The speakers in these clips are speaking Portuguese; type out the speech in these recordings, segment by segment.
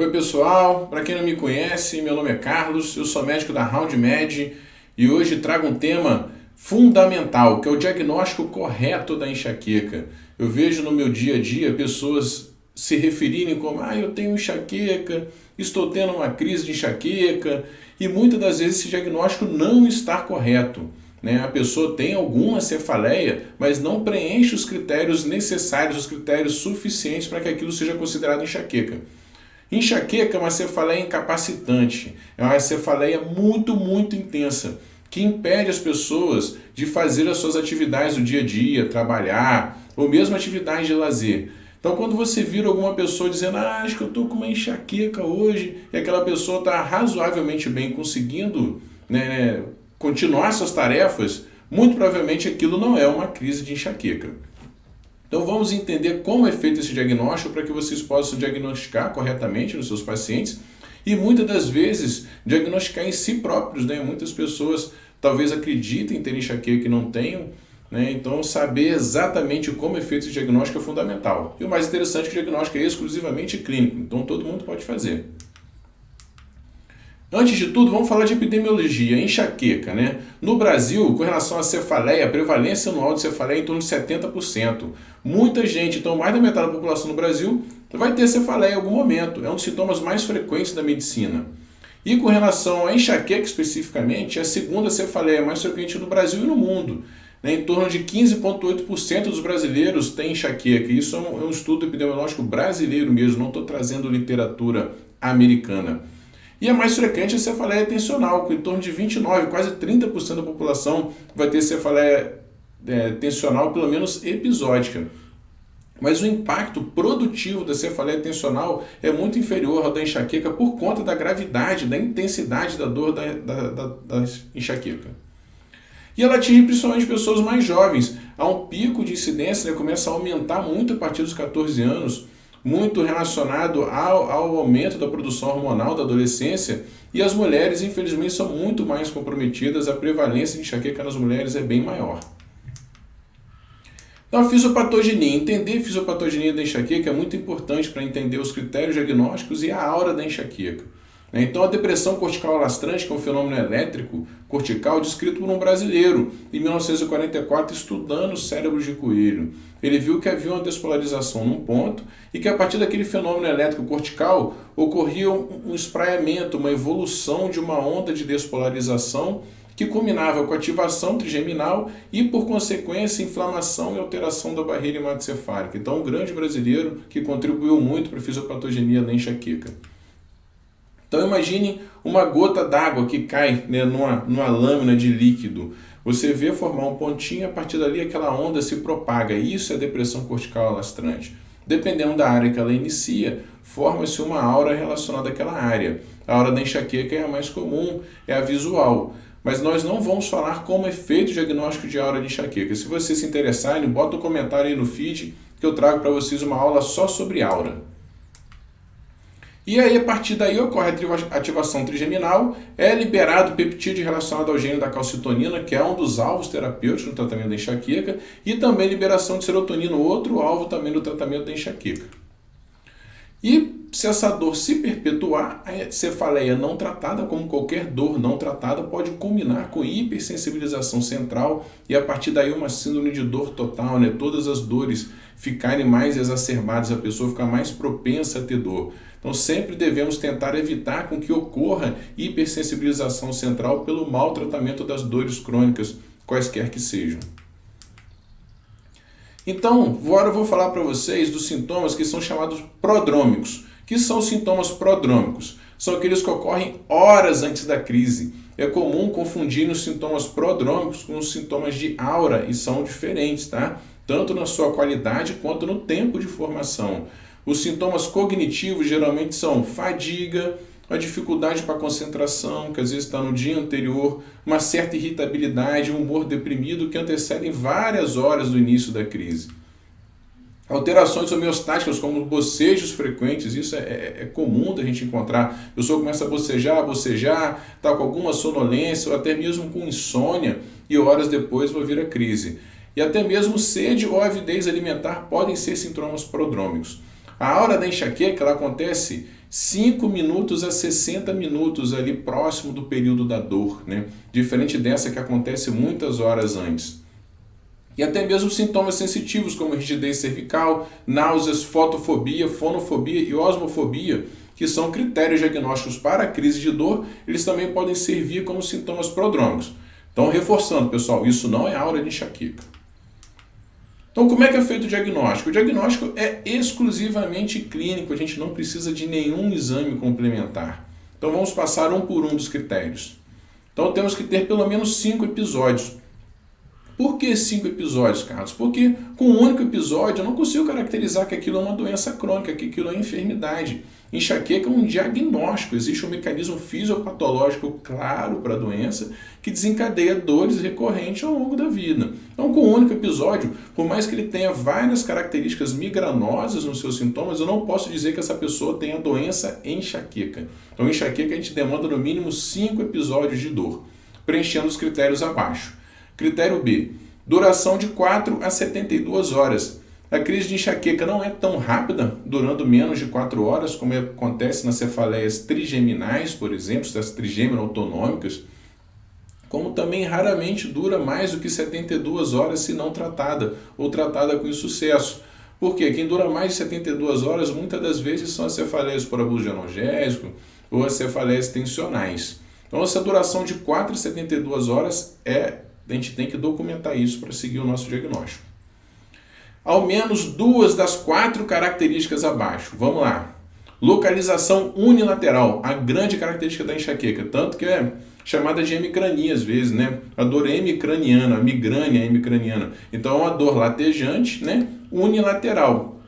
Oi pessoal, para quem não me conhece, meu nome é Carlos, eu sou médico da RoundMed e hoje trago um tema fundamental, que é o diagnóstico correto da enxaqueca. Eu vejo no meu dia a dia pessoas se referirem como eu tenho enxaqueca, estou tendo uma crise de enxaqueca e muitas das vezes esse diagnóstico não está correto. A pessoa tem alguma cefaleia, mas não preenche os critérios necessários, os critérios suficientes para que aquilo seja considerado enxaqueca. Enxaqueca é uma cefaleia incapacitante, é uma cefaleia muito intensa, que impede as pessoas de fazer as suas atividades do dia a dia, trabalhar, ou mesmo atividades de lazer. Então, quando você vira alguma pessoa dizendo, acho que eu estou com uma enxaqueca hoje, e aquela pessoa está razoavelmente bem conseguindo continuar suas tarefas, muito provavelmente aquilo não é uma crise de enxaqueca. Então vamos entender como é feito esse diagnóstico para que vocês possam diagnosticar corretamente nos seus pacientes e muitas das vezes diagnosticar em si próprios. Muitas pessoas talvez acreditem ter enxaqueca e não tenham, então saber exatamente como é feito esse diagnóstico é fundamental. E o mais interessante é que o diagnóstico é exclusivamente clínico, então todo mundo pode fazer. Antes de tudo, vamos falar de epidemiologia, enxaqueca. No Brasil, com relação à cefaleia, a prevalência anual de cefaleia é em torno de 70%. Muita gente, então mais da metade da população no Brasil, vai ter cefaleia em algum momento. É um dos sintomas mais frequentes da medicina. E com relação à enxaqueca especificamente, é a segunda cefaleia mais frequente no Brasil e no mundo. Em torno de 15,8% dos brasileiros têm enxaqueca. Isso é um estudo epidemiológico brasileiro mesmo, não estou trazendo literatura americana. E a mais frequente é a cefaleia tensional, com em torno de 29%, quase 30% da população vai ter cefaleia tensional, pelo menos episódica. Mas o impacto produtivo da cefaleia tensional é muito inferior ao da enxaqueca por conta da gravidade, da intensidade da dor da enxaqueca. E ela atinge principalmente pessoas mais jovens. Há um pico de incidência, começa a aumentar muito a partir dos 14 anos, muito relacionado ao aumento da produção hormonal da adolescência, e as mulheres, infelizmente, são muito mais comprometidas, a prevalência de enxaqueca nas mulheres é bem maior. Então, a fisiopatogenia, entender a fisiopatogenia da enxaqueca é muito importante para entender os critérios diagnósticos e a aura da enxaqueca. Então, a depressão cortical alastrante, que é um fenômeno elétrico cortical descrito por um brasileiro, em 1944, estudando cérebros de coelho. Ele viu que havia uma despolarização num ponto e que a partir daquele fenômeno elétrico cortical ocorria um espraiamento, uma evolução de uma onda de despolarização que culminava com ativação trigeminal e, por consequência, inflamação e alteração da barreira hematocefálica. Então, um grande brasileiro que contribuiu muito para a fisiopatogenia da enxaqueca. Então imagine uma gota d'água que cai numa lâmina de líquido. Você vê formar um pontinho, a partir dali aquela onda se propaga. Isso é depressão cortical alastrante. Dependendo da área que ela inicia, forma-se uma aura relacionada àquela área. A aura da enxaqueca é a mais comum, é a visual. Mas nós não vamos falar como é feito o diagnóstico de aura de enxaqueca. Se vocês se interessarem, bota um comentário aí no feed que eu trago para vocês uma aula só sobre aura. E aí, a partir daí, ocorre a ativação trigeminal, é liberado o peptídeo relacionado ao gene da calcitonina, que é um dos alvos terapêuticos no tratamento da enxaqueca, e também liberação de serotonina, outro alvo também no tratamento da enxaqueca. E se essa dor se perpetuar, a cefaleia não tratada, como qualquer dor não tratada, pode culminar com hipersensibilização central e a partir daí uma síndrome de dor total, todas as dores ficarem mais exacerbadas, a pessoa ficar mais propensa a ter dor. Então sempre devemos tentar evitar com que ocorra hipersensibilização central pelo mau tratamento das dores crônicas, quaisquer que sejam. Então, agora eu vou falar para vocês dos sintomas que são chamados prodrômicos. O que são os sintomas prodrômicos? São aqueles que ocorrem horas antes da crise. É comum confundir os sintomas prodrômicos com os sintomas de aura e são diferentes, tá? Tanto na sua qualidade quanto no tempo de formação. Os sintomas cognitivos geralmente são fadiga, a dificuldade para concentração, que às vezes está no dia anterior, uma certa irritabilidade, um humor deprimido que antecedem várias horas do início da crise. Alterações homeostáticas, como bocejos frequentes, isso é comum da gente encontrar. A pessoa começa a bocejar, está com alguma sonolência ou até mesmo com insônia e horas depois vai vir a crise. E até mesmo sede ou avidez alimentar podem ser sintomas prodrômicos. A aura da enxaqueca ela acontece 5 minutos a 60 minutos ali próximo do período da dor, né? Diferente dessa que acontece muitas horas antes. E até mesmo sintomas sensitivos como rigidez cervical, náuseas, fotofobia, fonofobia e osmofobia, que são critérios diagnósticos para a crise de dor, eles também podem servir como sintomas prodrômicos. Então, reforçando, pessoal, isso não é aura de enxaqueca. Então, como é que é feito o diagnóstico? O diagnóstico é exclusivamente clínico, a gente não precisa de nenhum exame complementar. Então, vamos passar um por um dos critérios. Então, temos que ter pelo menos 5 episódios. Por que 5 episódios, Carlos? Porque com um único episódio eu não consigo caracterizar que aquilo é uma doença crônica, que aquilo é enfermidade. Enxaqueca é um diagnóstico, existe um mecanismo fisiopatológico claro para a doença que desencadeia dores recorrentes ao longo da vida. Então, com um único episódio, por mais que ele tenha várias características migranosas nos seus sintomas, eu não posso dizer que essa pessoa tenha doença enxaqueca. Então, enxaqueca a gente demanda no mínimo 5 episódios de dor, preenchendo os critérios abaixo. Critério B, duração de 4 a 72 horas. A crise de enxaqueca não é tão rápida, durando menos de 4 horas, como acontece nas cefaleias trigeminais, por exemplo, das trigêmino autonômicas, como também raramente dura mais do que 72 horas se não tratada, ou tratada com insucesso. Por quê? Quem dura mais de 72 horas, muitas das vezes, são as cefaleias por abuso de analgésico ou as cefaleias tensionais. Então, essa duração de 4 a 72 horas a gente tem que documentar isso para seguir o nosso diagnóstico. Ao menos 2 das 4 características abaixo. Vamos lá. Localização unilateral, a grande característica da enxaqueca, tanto que é chamada de hemicrania às vezes, né? A dor hemicraniana, a migrânia hemicraniana. Então é uma dor latejante, né? Unilateral.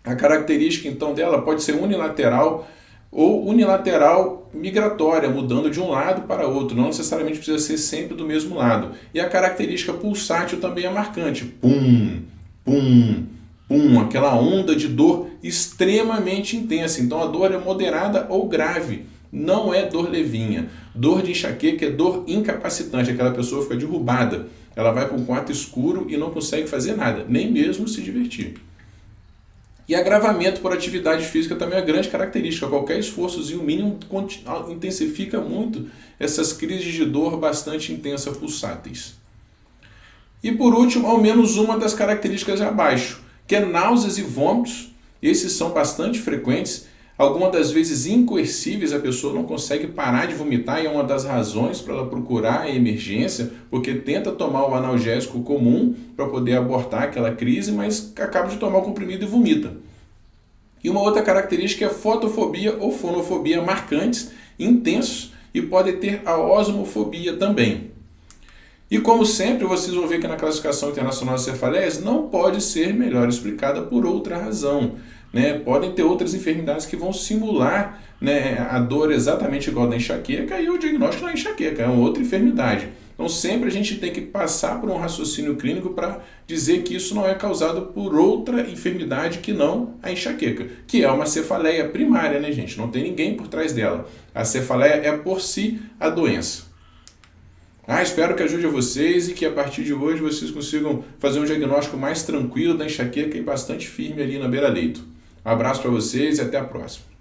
A característica então dela pode ser unilateral ou unilateral migratória, mudando de um lado para outro, não necessariamente precisa ser sempre do mesmo lado. E a característica pulsátil também é marcante. Pum, pum, pum, aquela onda de dor extremamente intensa. Então a dor é moderada ou grave, não é dor levinha. Dor de enxaqueca é dor incapacitante, aquela pessoa fica derrubada. Ela vai para um quarto escuro e não consegue fazer nada, nem mesmo se divertir. E agravamento por atividade física também é uma grande característica. Qualquer esforçozinho mínimo intensifica muito essas crises de dor bastante intensas pulsáteis. E por último, ao menos uma das características abaixo, que é náuseas e vômitos. Esses são bastante frequentes, algumas das vezes incoercíveis, a pessoa não consegue parar de vomitar e é uma das razões para ela procurar a emergência, porque tenta tomar o analgésico comum para poder abortar aquela crise, mas acaba de tomar o comprimido e vomita. E uma outra característica é a fotofobia ou fonofobia marcantes, intensos, e pode ter a osmofobia também. E como sempre, vocês vão ver que na classificação internacional das cefaleias não pode ser melhor explicada por outra razão. Né? Podem ter outras enfermidades que vão simular, né, a dor exatamente igual da enxaqueca e o diagnóstico não é enxaqueca, é uma outra enfermidade. Então sempre a gente tem que passar por um raciocínio clínico para dizer que isso não é causado por outra enfermidade que não a enxaqueca, que é uma cefaleia primária, né, gente? Não tem ninguém por trás dela. A cefaleia é por si a doença. Espero que ajude vocês e que a partir de hoje vocês consigam fazer um diagnóstico mais tranquilo da enxaqueca e bastante firme ali na beira-leito. Um abraço para vocês e até a próxima.